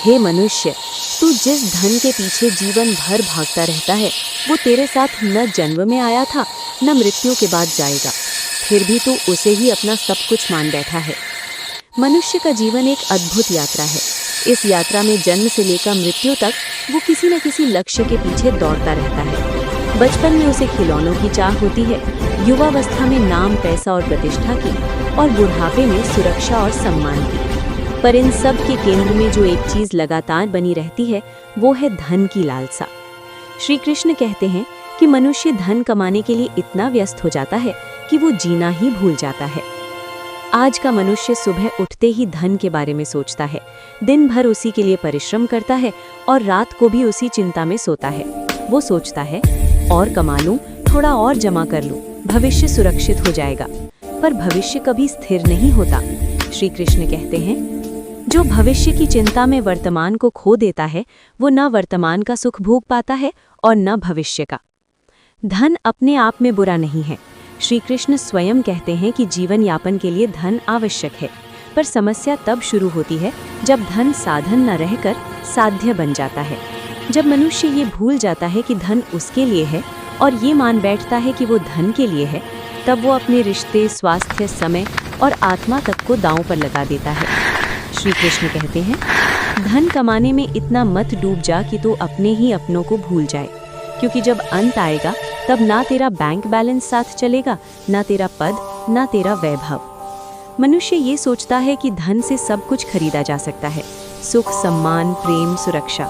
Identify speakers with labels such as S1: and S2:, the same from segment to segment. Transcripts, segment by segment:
S1: हे मनुष्य, तू जिस धन के पीछे जीवन भर भागता रहता है वो तेरे साथ न जन्म में आया था न मृत्यु के बाद जाएगा, फिर भी तू उसे ही अपना सब कुछ मान बैठा है। मनुष्य का जीवन एक अद्भुत यात्रा है। इस यात्रा में जन्म से लेकर मृत्यु तक वो किसी न किसी लक्ष्य के पीछे दौड़ता रहता है। बचपन में उसे खिलौनों की चाह होती है, युवावस्था में नाम, पैसा और प्रतिष्ठा की, और बुढ़ापे में सुरक्षा और सम्मान की। पर इन सब के केंद्र में जो एक चीज लगातार बनी रहती है वो है धन की लालसा। श्री कृष्ण कहते हैं कि मनुष्य धन कमाने के लिए इतना व्यस्त हो जाता है कि वो जीना ही भूल जाता है। आज का मनुष्य सुबह उठते ही धन के बारे में सोचता है, दिन भर उसी के लिए परिश्रम करता है और रात को भी उसी चिंता में सोता है। वो सोचता है और कमा लूं, थोड़ा और जमा कर लूं, भविष्य सुरक्षित हो जाएगा। पर भविष्य कभी स्थिर नहीं होता। श्री कृष्ण कहते हैं, जो भविष्य की चिंता में वर्तमान को खो देता है वो न वर्तमान का सुख भोग पाता है और न भविष्य का। धन अपने आप में बुरा नहीं है। श्री कृष्ण स्वयं कहते हैं कि जीवन यापन के लिए धन आवश्यक है, पर समस्या तब शुरू होती है जब धन साधन न रहकर साध्य बन जाता है। जब मनुष्य ये भूल जाता है कि धन उसके लिए है और ये मान बैठता है कि वो धन के लिए है, तब वो अपने रिश्ते, स्वास्थ्य, समय और आत्मा तक को दांव पर लगा देता है। श्री कृष्ण कहते हैं, धन कमाने में इतना मत डूब जा कि तू अपने ही अपनों को भूल जाए, क्योंकि जब अंत आएगा तब ना तेरा बैंक बैलेंस साथ चलेगा, ना तेरा पद, ना तेरा वैभव। मनुष्य ये सोचता है कि धन से सब कुछ खरीदा जा सकता है, सुख, सम्मान, प्रेम, सुरक्षा।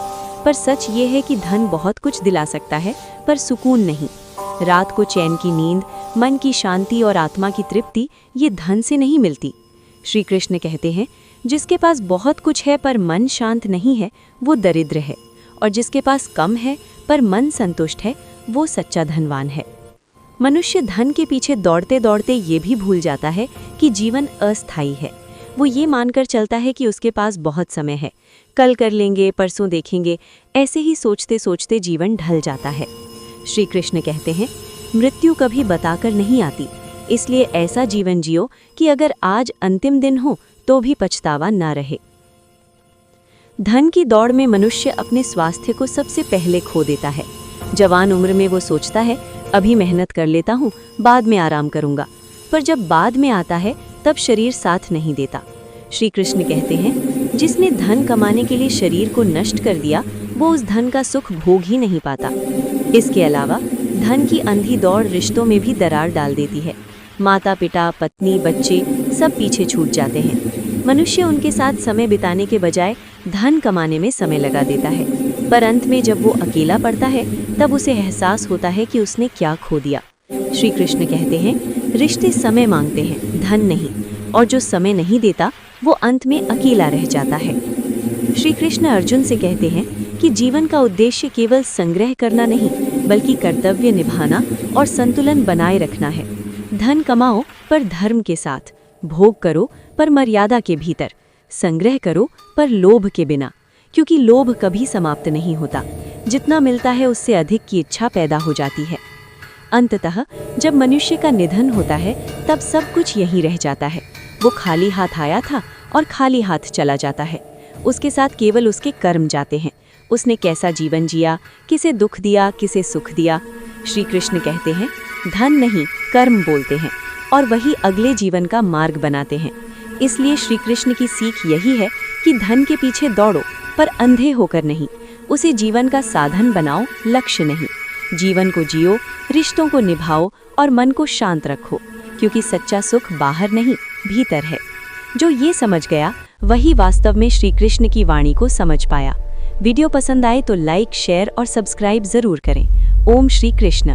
S1: पर सच ये है कि धन बहुत कुछ दिला सकता है पर सुकून नहीं। रात को चैन की नींद, मन की शांति और आत्मा की तृप्ति ये धन से नहीं मिलती। श्री कृष्ण कहते हैं, जिसके पास बहुत कुछ है पर मन शांत नहीं है वो दरिद्र है, और जिसके पास कम है पर मन संतुष्ट है वो सच्चा धनवान है। मनुष्य धन के पीछे दौड़ते दौड़ते ये भी भूल जाता है कि जीवन अस्थायी है। वो ये मानकर चलता है कि उसके पास बहुत समय है, कल कर लेंगे, परसों देखेंगे, ऐसे ही सोचते सोचते जीवन ढल जाता है। श्री कृष्ण कहते हैं, मृत्यु कभी बताकर नहीं आती, इसलिए ऐसा जीवन जियो कि अगर आज अंतिम दिन हो तो भी पछतावा ना रहे। धन की दौड़ में मनुष्य अपने स्वास्थ्य को सबसे पहले खो देता है। जवान उम्र में वो सोचता है, अभी मेहनत कर लेता हूँ, बाद में आराम करूंगा। पर जब बाद में आता है तब शरीर साथ नहीं देता। श्री कृष्ण कहते हैं, जिसने धन कमाने के लिए शरीर को नष्ट कर दिया वो उस धन का सुख भोग ही नहीं पाता। इसके अलावा धन की अंधी दौड़ रिश्तों में भी दरार डाल देती है। माता पिता, पत्नी, बच्चे सब पीछे छूट जाते हैं। मनुष्य उनके साथ समय बिताने के बजाय धन कमाने में समय लगा देता है, पर अंत में जब वो अकेला पड़ता है तब उसे एहसास होता है कि उसने क्या खो दिया। श्री कृष्ण कहते हैं, रिश्ते समय मांगते हैं, धन नहीं, और जो समय नहीं देता वो अंत में अकेला रह जाता है। श्री कृष्ण अर्जुन से कहते हैं कि जीवन का उद्देश्य केवल संग्रह करना नहीं बल्कि कर्तव्य निभाना और संतुलन बनाए रखना है। धन कमाओ पर धर्म के साथ, भोग करो पर मर्यादा के भीतर, संग्रह करो पर लोभ के बिना, क्योंकि लोभ कभी समाप्त नहीं होता। जितना मिलता है उससे अधिक की इच्छा पैदा हो जाती है। अंततः जब मनुष्य का निधन होता है तब सब कुछ यहीं रह जाता है। वो खाली हाथ आया था और खाली हाथ चला जाता है। उसके साथ केवल उसके कर्म जाते हैं। उसने कैसा जीवन जिया, किसे दुख दिया, किसे सुख दिया। श्री कृष्ण कहते हैं, धन नहीं कर्म बोलते हैं और वही अगले जीवन का मार्ग बनाते हैं। इसलिए श्री कृष्ण की सीख यही है कि धन के पीछे दौड़ो पर अंधे होकर नहीं, उसे जीवन का साधन बनाओ, लक्ष्य नहीं। जीवन को जियो, रिश्तों को निभाओ और मन को शांत रखो, क्योंकि सच्चा सुख बाहर नहीं भीतर है। जो ये समझ गया वही वास्तव में श्री कृष्ण की वाणी को समझ पाया। वीडियो पसंद आए तो लाइक, शेयर और सब्सक्राइब जरूर करें। ओम श्री कृष्ण।